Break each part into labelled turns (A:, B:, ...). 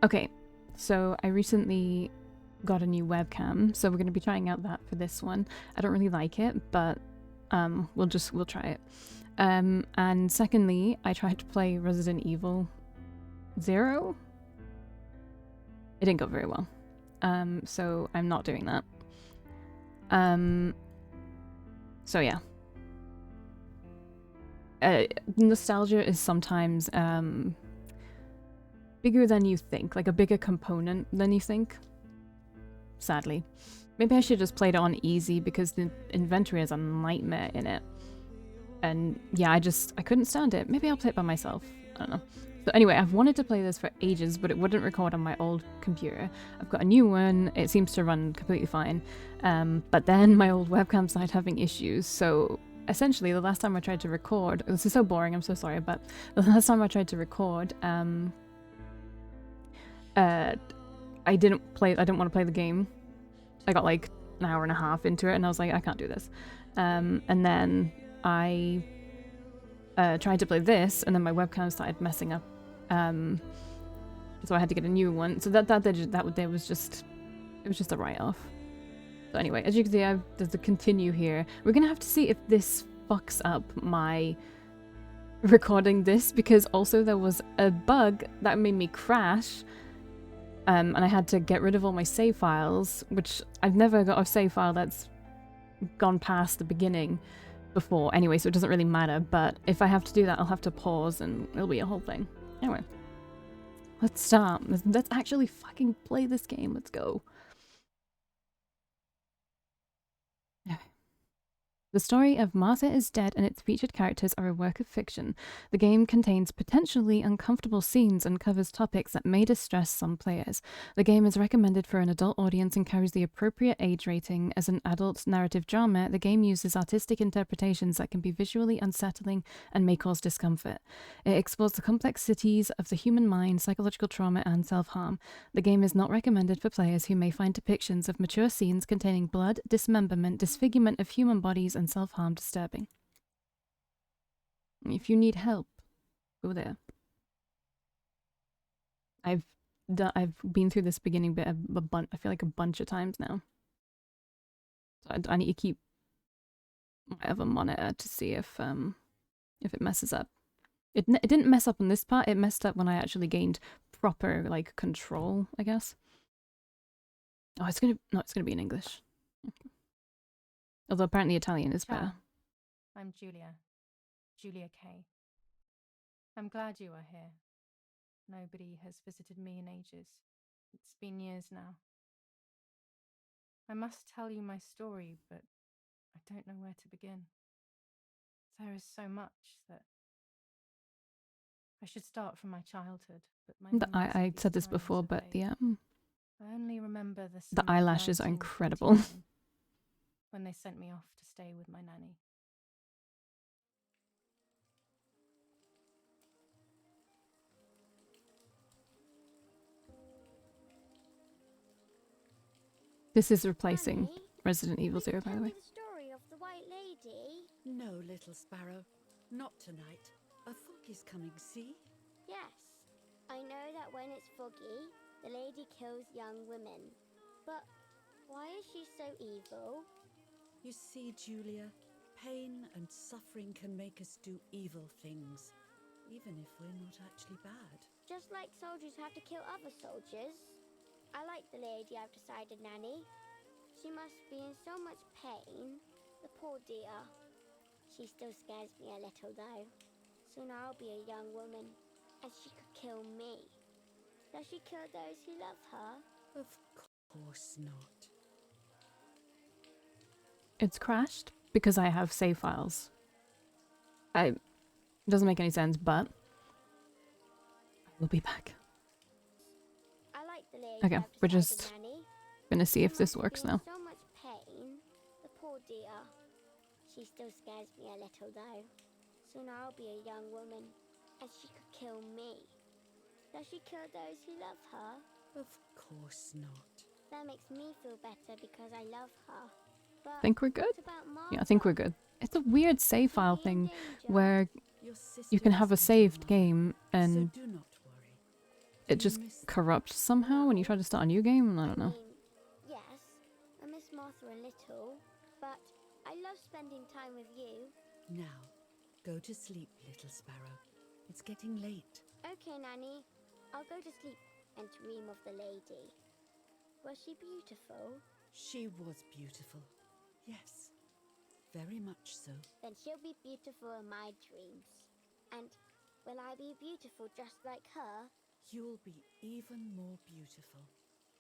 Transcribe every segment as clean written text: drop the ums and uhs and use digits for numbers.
A: Okay, so I recently got a new webcam, so we're going to be trying out that for this one. I don't really like it, but we'll try it. And secondly, I tried to play Resident Evil 0. It didn't go very well. So I'm not doing that. So yeah. Nostalgia is sometimes bigger than you think, like a bigger component than you think. Sadly. Maybe I should just played it on easy because the inventory is a nightmare in it. And yeah, I couldn't stand it. Maybe I'll play it by myself. I don't know. So anyway, I've wanted to play this for ages, but it wouldn't record on my old computer. I've got a new one. It seems to run completely fine. But then my old webcam started having issues. So essentially, the last time I tried to record, this is so boring, I'm so sorry, but the last time I tried to record, I didn't want to play the game. I got like an hour and a half into it and I was like, I can't do this. And then I tried to play this and then my webcam started messing up. So I had to get a new one. So it was just a write-off. So anyway, as you can see, there's a continue here. We're gonna have to see if this fucks up my recording this, because also there was a bug that made me crash. And I had to get rid of all my save files, which I've never got a save file that's gone past the beginning before. Anyway, so it doesn't really matter, but if I have to do that, I'll have to pause and it'll be a whole thing. Anyway, let's start. Let's actually fucking play this game. Let's go. The story of Martha is Dead and its featured characters are a work of fiction. The game contains potentially uncomfortable scenes and covers topics that may distress some players. The game is recommended for an adult audience and carries the appropriate age rating. As an adult narrative drama, the game uses artistic interpretations that can be visually unsettling and may cause discomfort. It explores the complexities of the human mind, psychological trauma, and self-harm. The game is not recommended for players who may find depictions of mature scenes containing blood, dismemberment, disfigurement of human bodies, and self-harm disturbing. If you need help, go there. I've been through this beginning bit I feel like a bunch of times now. So I need to keep my other monitor to see if it messes up. It didn't mess up on this part. It messed up when I actually gained proper like control, I guess. Oh, it's gonna be in English. Okay. Although apparently Italian is better.
B: I'm Julia K. I'm glad you are here. Nobody has visited me in ages. It's been years now. I must tell you my story, but I don't know where to begin. There is so much that I should start from my childhood, but
A: I said this before, but
B: I only remember
A: the eyelashes are incredible.
B: When they sent me off to stay with my nanny.
A: This is replacing Resident Evil 0, by the way.
C: The story of the White Lady?
D: No, little sparrow. Not tonight. A fog is coming, see?
C: Yes. I know that when it's foggy, the lady kills young women. But why is she so evil?
D: You see, Julia, pain and suffering can make us do evil things, even if we're not actually bad.
C: Just like soldiers have to kill other soldiers. I like the lady I've decided, Nanny. She must be in so much pain. The poor dear. She still scares me a little, though. Soon I'll be a young woman, and she could kill me. Does she kill those who love her?
D: Of course not.
A: It's crashed because I have save files. It doesn't make any sense, but I will be back. Okay, we're just gonna see if this works now.
C: So much pain. The poor dear. She still scares me a little, though. Soon I'll be a young woman, and she could kill me. Does she kill those who love her?
D: Of course not.
C: That makes me feel better because I love her. But
A: think we're good? Yeah, I think we're good. It's a weird save file thing where you can have a saved game and it just
D: You miss
A: corrupts somehow when you try to start a new game? I don't know.
C: Yes, I miss Martha a little, but I love spending time with you.
D: Now, go to sleep, little sparrow. It's getting late.
C: Okay, Nanny, I'll go to sleep and dream of the lady. Was she beautiful?
D: She was beautiful. Yes, very much so.
C: Then she'll be beautiful in my dreams. And will I be beautiful just like her?
D: You'll be even more beautiful.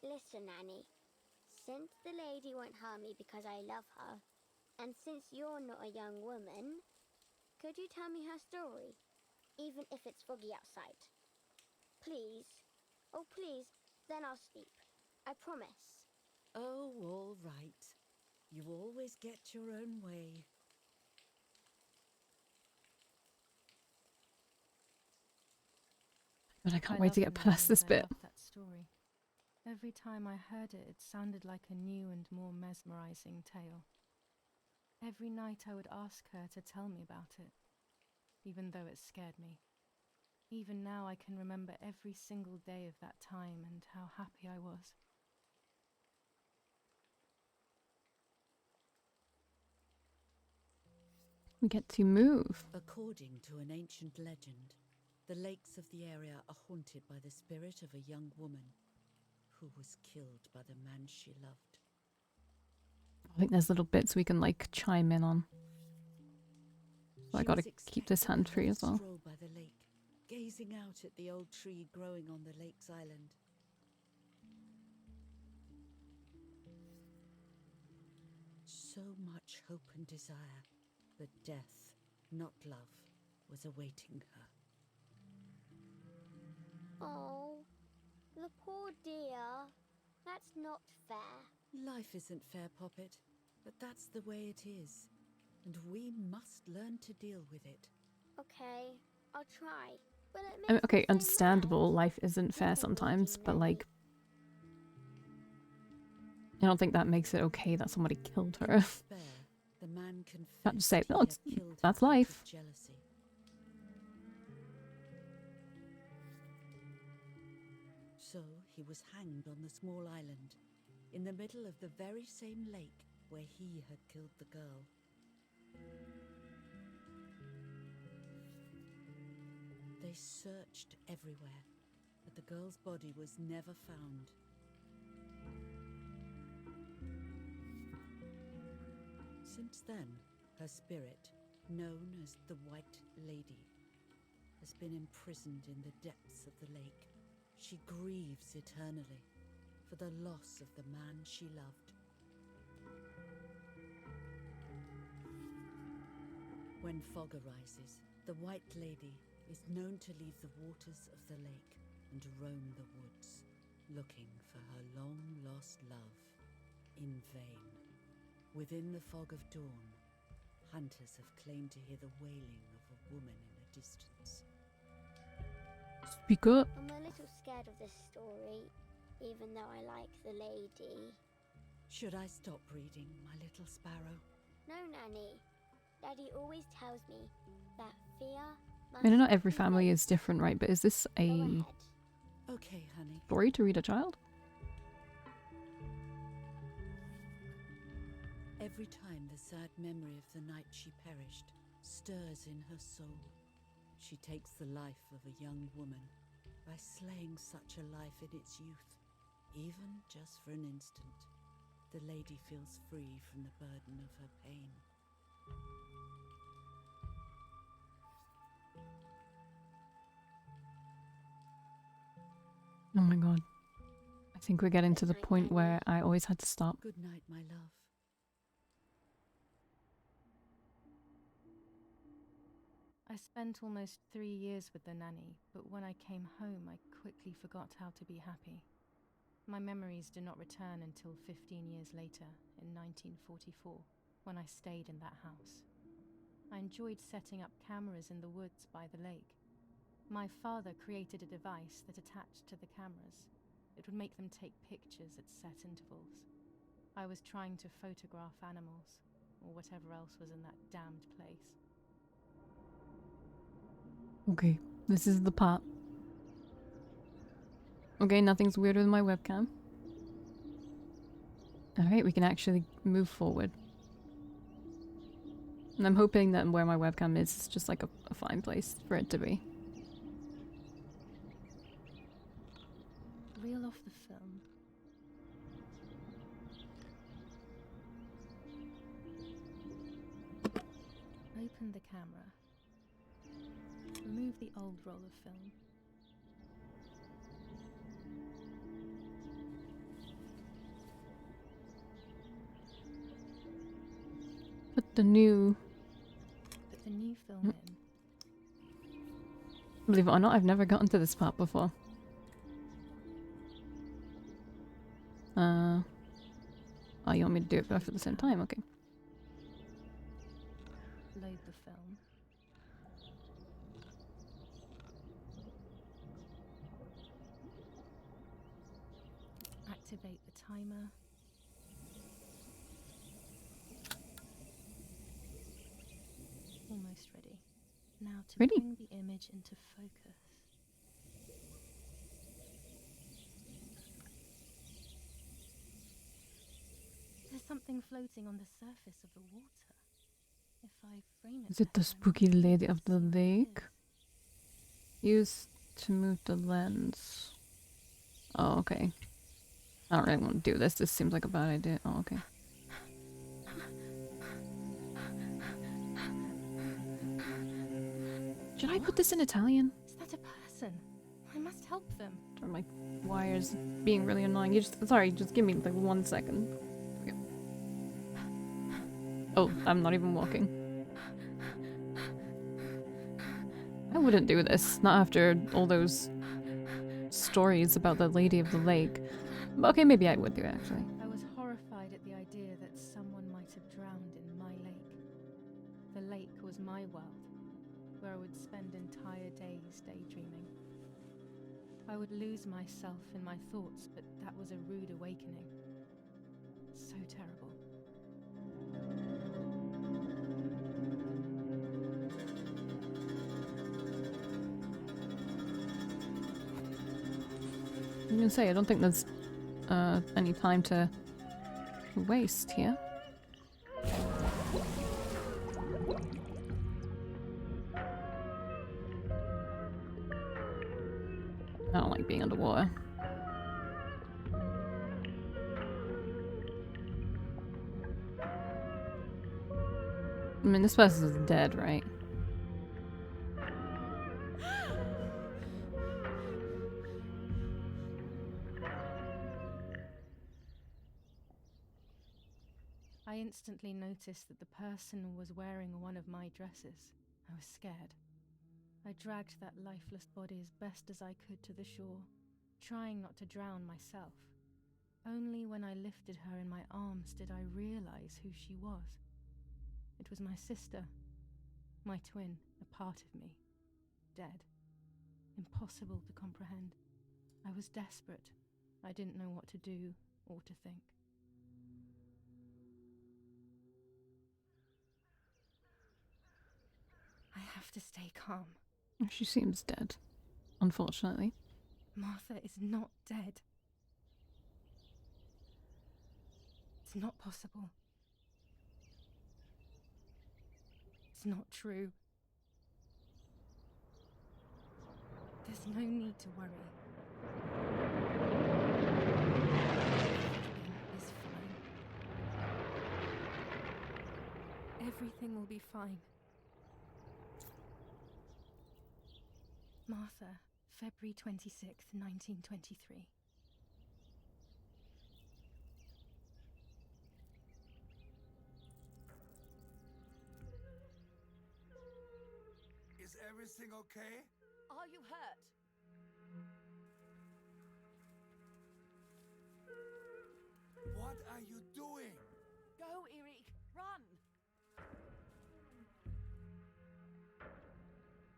C: Listen, Nanny. Since the lady won't harm me because I love her, and since you're not a young woman, could you tell me her story? Even if it's foggy outside. Please. Oh, please. Then I'll sleep. I promise.
D: Oh, all right. You always get your own way.
A: But I can't
B: I
A: wait to
B: loved
A: get
B: the
A: past
B: memories.
A: this
B: I
A: bit.
B: loved that story. Every time I heard it, it sounded like a new and more mesmerizing tale. Every night I would ask her to tell me about it, even though it scared me. Even now I can remember every single day of that time and how happy I was.
A: We get to move.
D: According to an ancient legend, the lakes of the area are haunted by the spirit of a young woman who was killed by the man she loved.
A: I think there's little bits we can like chime in on. So I
D: She
A: gotta
D: was
A: keep this
D: expecting
A: hand
D: a
A: free
D: long
A: as well.
D: stroll by the lake, gazing out at the old tree growing on the lake's island. So much hope and desire, but death, not love, was awaiting her.
C: Oh, the poor dear. That's not fair.
D: Life isn't fair, Poppet, but that's the way it is, and we must learn to deal with it.
C: Okay, I'll try. But it
A: I mean,
C: makes
A: okay,
C: me so
A: understandable.
C: mad.
A: Life isn't fair
C: Leaving me,
A: sometimes,
C: dear
A: but
C: Nanny.
A: like, I don't think that makes it okay that somebody killed
D: In
A: her.
D: despair, the man
A: Can't just
D: confessed
A: say,
D: he
A: "Oh,
D: had
A: it's
D: killed her
A: that's
D: out
A: life."
D: of jealousy. So he was hanged on the small island, in the middle of the very same lake where he had killed the girl. They searched everywhere, but the girl's body was never found. Since then, her spirit, known as the White Lady, has been imprisoned in the depths of the lake. She grieves eternally for the loss of the man she loved. When fog arises, the White Lady is known to leave the waters of the lake and roam the woods, looking for her long-lost love in vain. Within the fog of dawn, hunters have claimed to hear the wailing of a woman in a distance.
A: Speak up.
C: I'm a little scared of this story, even though I like the lady.
D: Should I stop reading, my little sparrow?
C: No, Nanny. Daddy always tells me that fear
A: I mean, not
C: must
A: every
C: be
A: family is
C: faced.
A: different, right? But is this
C: Go
A: a
C: ahead.
D: Okay, honey.
A: story to read a child?
D: Every time the sad memory of the night she perished stirs in her soul, she takes the life of a young woman by slaying such a life in its youth. Even just for an instant, the lady feels free from the burden of her pain.
A: Oh my god. I think we're getting to the
C: Good night,
A: point where
C: Nanny.
A: I always had to stop.
D: Good night, my love.
B: I spent almost 3 years with the nanny, but when I came home, I quickly forgot how to be happy. My memories do not return until 15 years later, in 1944, when I stayed in that house. I enjoyed setting up cameras in the woods by the lake. My father created a device that attached to the cameras. It would make them take pictures at set intervals. I was trying to photograph animals, or whatever else was in that damned place.
A: Okay, this is the part. Okay, nothing's weird with my webcam. Alright, we can actually move forward. And I'm hoping that where my webcam is just like a fine place for it to be.
B: Reel off the film. Open the camera. Remove the old roll of film.
A: Put the new...
B: Put the new film in.
A: Believe it or not, I've never gotten to this part before. Oh, you want me to do it both at the same time? Okay.
B: Load the film. Activate the timer. Almost ready. Now to
A: Ready?
B: bring the image into focus. There's something floating on the surface of the water. If I frame it
A: Is it the
B: better, I
A: spooky
B: might be
A: lady
B: able
A: of
B: to
A: the
B: see what it
A: lake?
B: is.
A: Used to move the lens. Oh, okay. I don't really want to do this. This seems like a bad idea. Oh, okay. Should I put this in Italian?
B: Is that a person? I must help them.
A: Or my wires being really annoying. You just sorry, just give me like 1 second. Okay. Oh, I'm not even walking. I wouldn't do this, not after all those stories about the Lady of the Lake. But okay, maybe I would do it actually.
B: I was horrified at the idea that someone might have drowned in my lake. The lake was my world, where I would spend entire days daydreaming. I would lose myself in my thoughts, but that was a rude awakening. So terrible.
A: I'm gonna say, I don't think there's any time to waste here. I don't like being underwater. I mean, this person's dead, right?
B: I instantly noticed that the person was wearing one of my dresses. I was scared. I dragged that lifeless body as best as I could to the shore, trying not to drown myself. Only when I lifted her in my arms did I realize who she was. It was my sister, my twin, a part of me, dead. Impossible to comprehend. I was desperate. I didn't know what to do or to think. I have to stay calm.
A: She seems dead, unfortunately.
B: Martha is not dead. It's not possible. It's not true. There's no need to worry. Everything is fine. Everything will be fine. Martha, February 26th, 1923.
E: Is everything okay?
D: Are you hurt?
E: What are you doing?
D: Go, Eric! Run!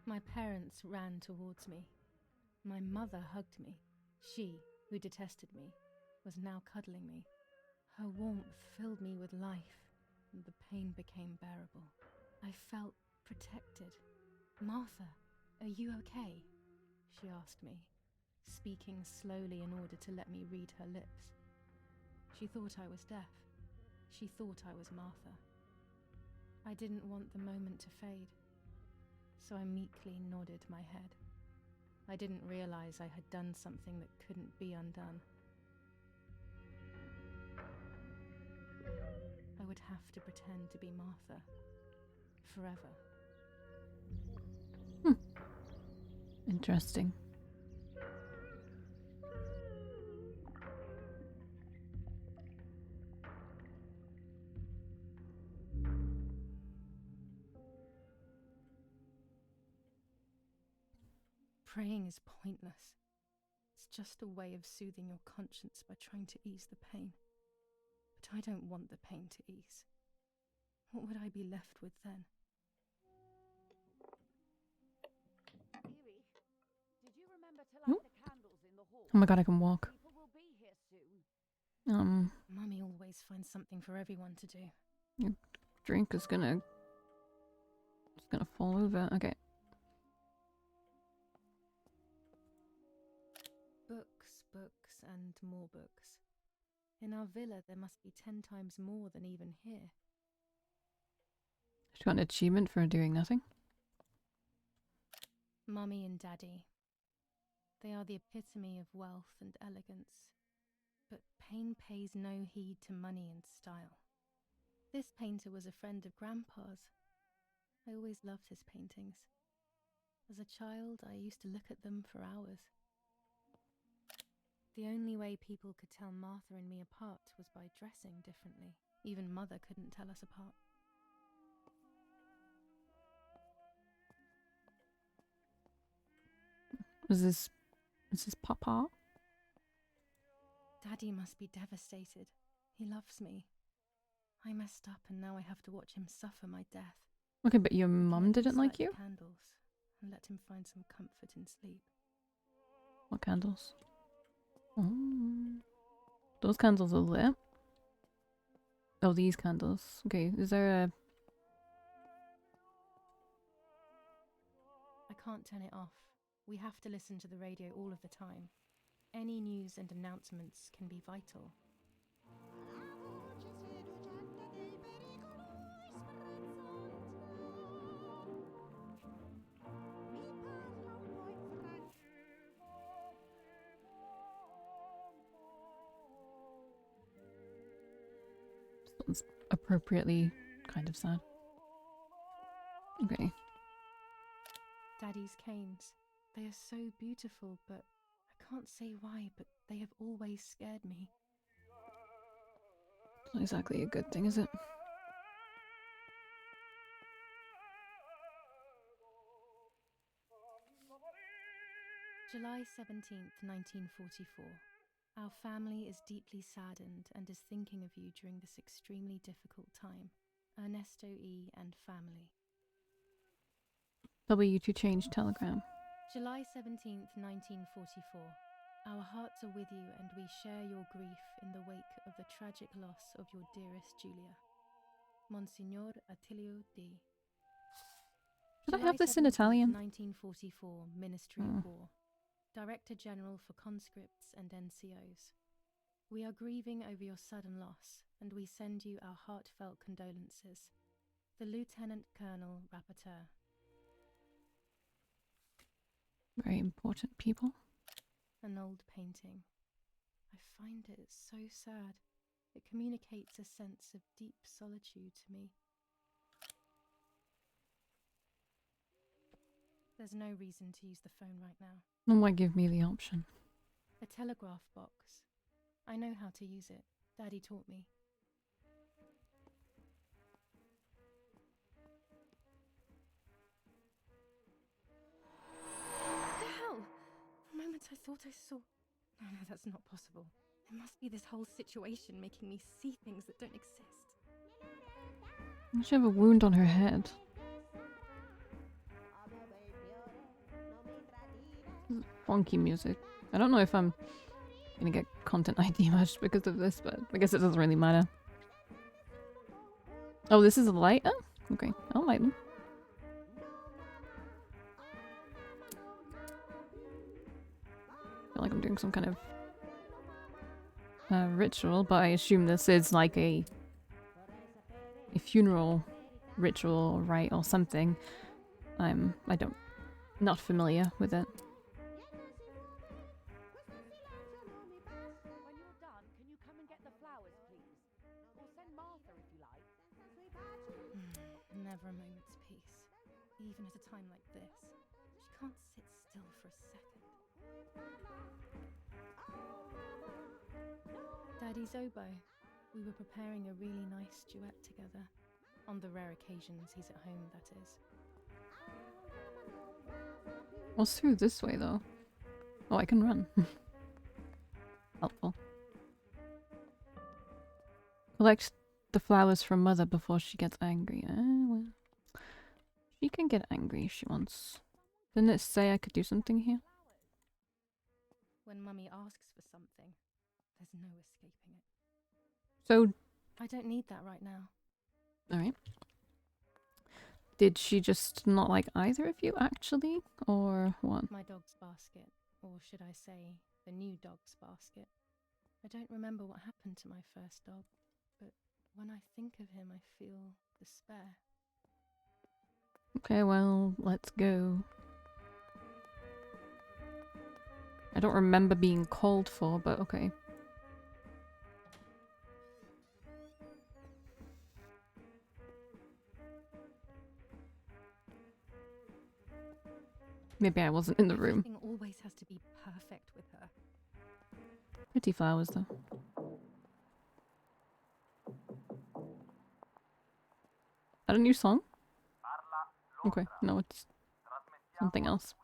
B: My parents ran towards me. My mother hugged me. She, who detested me, was now cuddling me. Her warmth filled me with life, and the pain became bearable. I felt protected. Martha, are you okay? She asked me. speaking slowly in order to let me read her lips. She thought I was deaf. She thought I was Martha. I didn't want the moment to fade, so I meekly nodded my head. I didn't realize I had done something that couldn't be undone. I would have to pretend to be Martha forever.
A: Interesting.
B: Praying is pointless. It's just a way of soothing your conscience by trying to ease the pain. But I don't want the pain to ease. What would I be left with then?
F: Dearie, did you remember to light the candles in the hall?
A: Oh my god, I can walk.
F: People will be here soon.
B: Mummy always finds something for everyone to do.
A: Your drink is gonna... It's gonna fall over. Okay.
B: Books, books, and more books. In our villa, there must be 10 times more than even here.
A: She got an achievement for doing nothing.
B: Mummy and Daddy. They are the epitome of wealth and elegance. But pain pays no heed to money and style. This painter was a friend of Grandpa's. I always loved his paintings. As a child, I used to look at them for hours. The only way people could tell Martha and me apart was by dressing differently. Even Mother couldn't tell us apart.
A: Is this Papa?
B: Daddy must be devastated. He loves me. I messed up and now I have to watch him suffer my death.
A: Okay, but your mum
B: Let me
A: didn't like
B: light the
A: you?
B: candles and let him find some comfort in sleep.
A: What candles? Oh. Those candles are lit. Oh, these candles. Okay, is there a...
B: I can't turn it off. We have to listen to the radio all of the time. Any news and announcements can be vital.
A: Sounds appropriately kind of sad. Okay.
B: Daddy's canes. They are so beautiful, but I can't say why, but they have always scared me.
A: It's not exactly a good thing, is it?
B: July 17th, 1944. Our family is deeply saddened and is thinking of you during this extremely difficult time. Ernesto E. and family.
A: W to change telegram.
B: July 17th, 1944. Our hearts are with you and we share your grief in the wake of the tragic loss of your dearest Julia. Monsignor Attilio D.
A: Did I have this in Italian?
B: 1944, Ministry of War. Director General for Conscripts and NCOs. We are grieving over your sudden loss, and we send you our heartfelt condolences. The Lieutenant Colonel Rapporteur.
A: Very important people.
B: An old painting. I find it so sad. It communicates a sense of deep solitude to me. There's no reason to use the phone right now.
A: And why give me the option?
B: A telegraph box. I know how to use it. Daddy taught me. The hell? For a moment I thought I saw... No, that's not possible. There must be this whole situation making me see things that don't exist.
A: She have a wound on her head. Funky music. I don't know if I'm gonna get content ID matched because of this, but I guess it doesn't really matter. Oh, this is a lighter? Okay, I'll light them. I feel doing some kind of ritual, but I assume this is like a funeral ritual or rite or something. I don't not familiar with it.
F: When you're done, can you come and get the flowers, please? Or send Martha if you like.
B: Never a moment's peace, even at a time like this. She can't sit still for a second. Daddy Zobo, we were preparing a really nice duet together. On the rare occasions he's at home, that is.
A: What's through this way, though? Oh, I can run. Helpful. Collect the flowers from Mother before she gets angry. Well. She can get angry if she wants. Didn't it say I could do something here?
B: When Mummy asks for something, there's no escaping it.
A: So,
B: I don't need that right now.
A: alright. Did she just not like either of you, actually? Or what?
B: My dog's basket, or should I say, the new dog's basket. I don't remember what happened to my first dog, but when I think of him, I feel despair.
A: Okay, well, let's go. I don't remember being called for, but okay. Maybe I wasn't in the room.
B: Everything always has to be perfect with her.
A: Pretty flowers, though. That a new song? Okay, no, it's something else.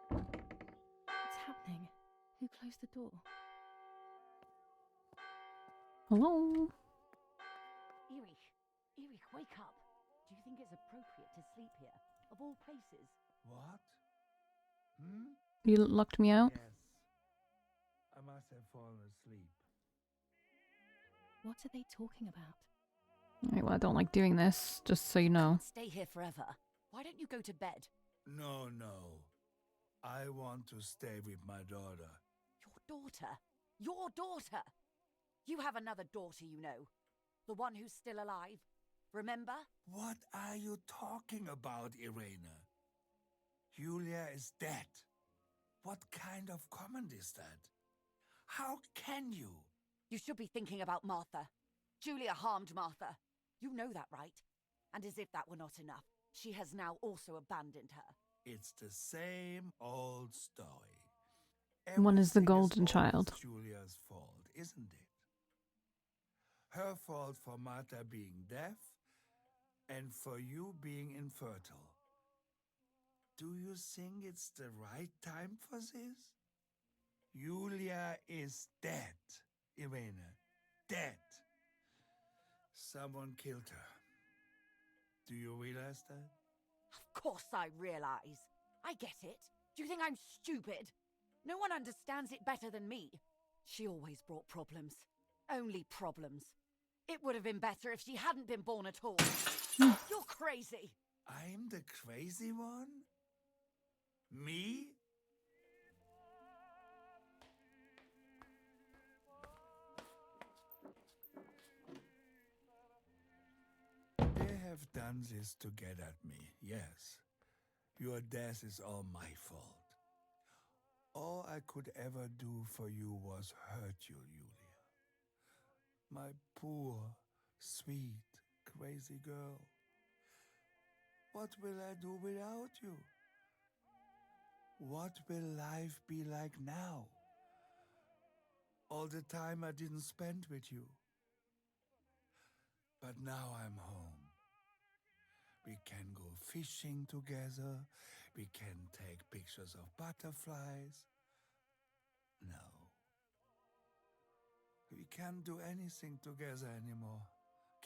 B: What's happening? Who closed the door?
A: Hello?
F: Erich, wake up. Do you think it's appropriate to sleep here, of all places?
E: What? Hmm?
A: You locked me out?
E: Yes. I must have fallen asleep.
B: What are they talking about?
A: Alright, well, I don't like doing this, just so you know.
F: Stay here forever. Why don't you go to bed?
E: No, no. I want to stay with my daughter.
F: Your daughter? Your daughter? You have another daughter, you know. The one who's still alive. Remember?
E: What are you talking about, Irena? Julia is dead. What kind of comment is that? How can you?
F: You should be thinking about Martha. Julia harmed Martha. You know that, right? And as if that were not enough, she has now also abandoned her.
E: It's the same old story.
A: One is the
E: Everything
A: golden
E: always
A: child.
E: Julia's fault, isn't it? Her fault for Martha being deaf and for you being infertile. Do you think it's the right time for this? Julia is dead, Irene. Dead. Someone killed her. Do you realize that?
F: Of course I realize. I get it. Do you think I'm stupid? No one understands it better than me. She always brought problems. Only problems. It would have been better if she hadn't been born at all. You're crazy.
E: I'm the crazy one? Me? They have done this to get at me, yes. Your death is all my fault. All I could ever do for you was hurt you, Julia. My poor, sweet, crazy girl. What will I do without you? What will life be like now? All the time I didn't spend with you. But now I'm home. We can go fishing together. We can take pictures of butterflies. No. We can't do anything together anymore,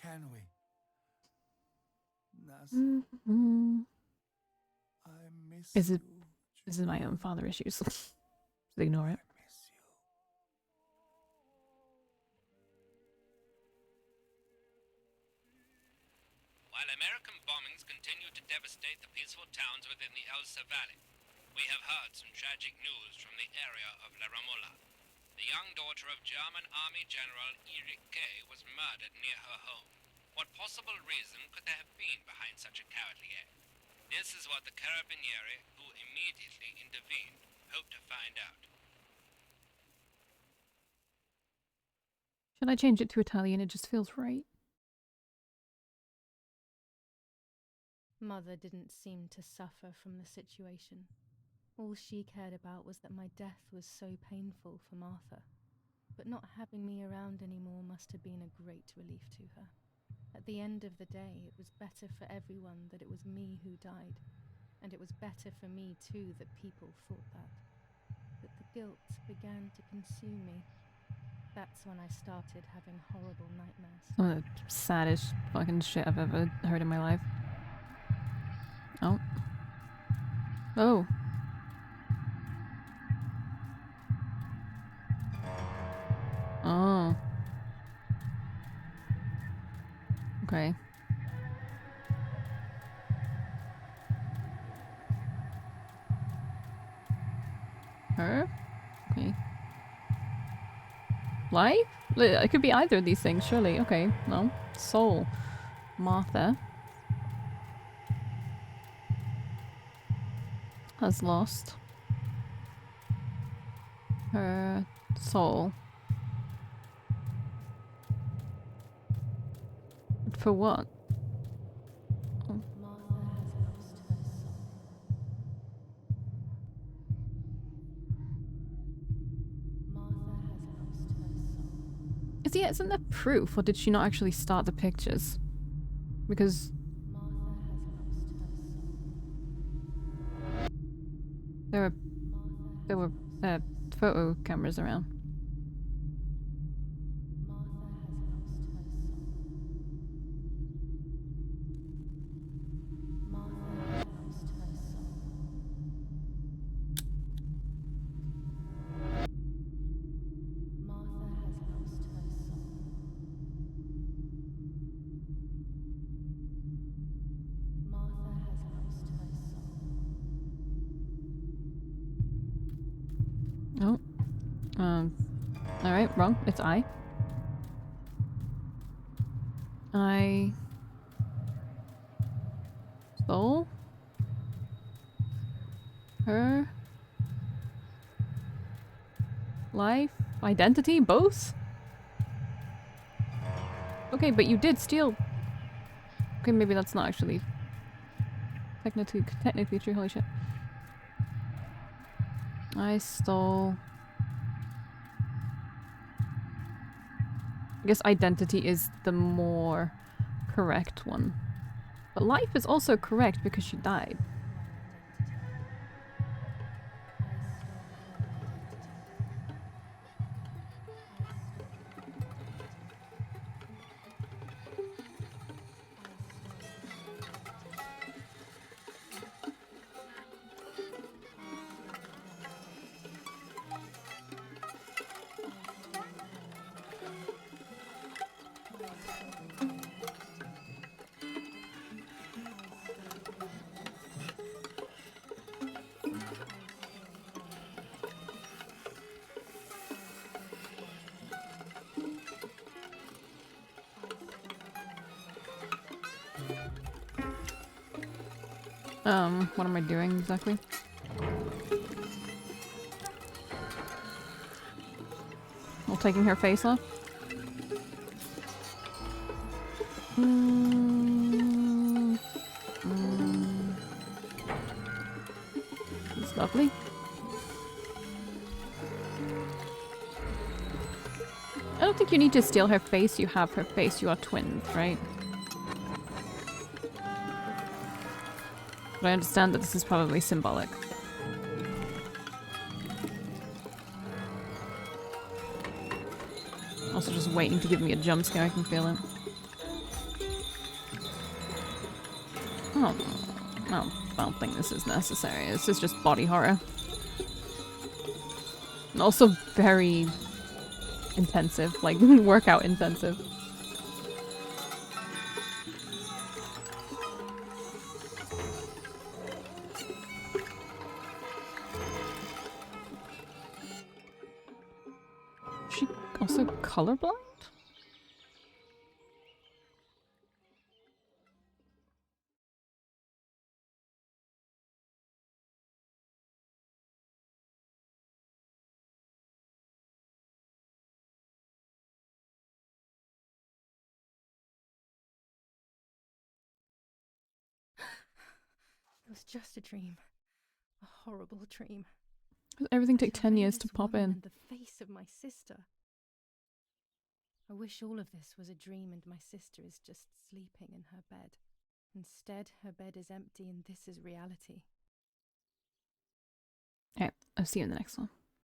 E: can we? Nothing.
A: Mm-hmm.
E: I miss
A: Is
E: you.
A: it- This is my own father issues. Just ignore it.
E: I miss you.
G: while American bombings continue to devastate the peaceful towns within the Elsa Valley. We have heard some tragic news from the area of La Ramola. The young daughter of German Army General Erich K. was murdered near her home. What possible reason could there have been behind such a cowardly act? This is what the Carabinieri, who immediately intervened, hope to find out.
A: Should I change it to Italian? It just feels right.
B: Mother didn't seem to suffer from the situation. All she cared about was that my death was so painful for Martha. But not having me around anymore must have been a great relief to her. At the end of the day, it was better for everyone that it was me who died. And it was better for me too that people thought that. But the guilt began to consume me. That's when I started having horrible nightmares.
A: Some of the saddest fucking shit I've ever heard in my life. Oh. Oh. Oh. Okay. Her? Okay. Life? It could be either of these things, surely. Okay, no. Soul. Martha has lost her soul. For what? Oh.
B: Martha has lost her soul. Martha has lost her soul.
A: Isn't there proof, or did she not actually start the pictures? Because
B: Martha has lost her soul.
A: there were photo cameras around.
B: Martha has lost her soul. Martha has lost her soul. Martha has lost her soul. Martha has lost her soul.
A: Oh. Alright, wrong. It's I. Stole her life, identity, both? Okay, but you did steal. Okay, maybe that's not actually technically true. Holy shit. I stole. I guess identity is the more correct one. But life is also correct because she died. What am I doing exactly? Well, taking her face off? It's lovely. I don't think you need to steal her face, you have her face, you are twins, right? But I understand that this is probably symbolic. Also just waiting to give me a jump scare, I can feel it. Oh, no, I don't think this is necessary. This is just body horror. And also very intensive, like workout intensive. Is she also colorblind?
B: It was just a dream. A horrible dream.
A: Does everything
B: That
A: take 10 years to
B: horrendous
A: pop
B: woman
A: in?
B: And the face of my sister. I wish all of this was a dream and my sister is just sleeping in her bed. Instead, her bed is empty and this is reality.
A: Okay, I'll see you in the next one.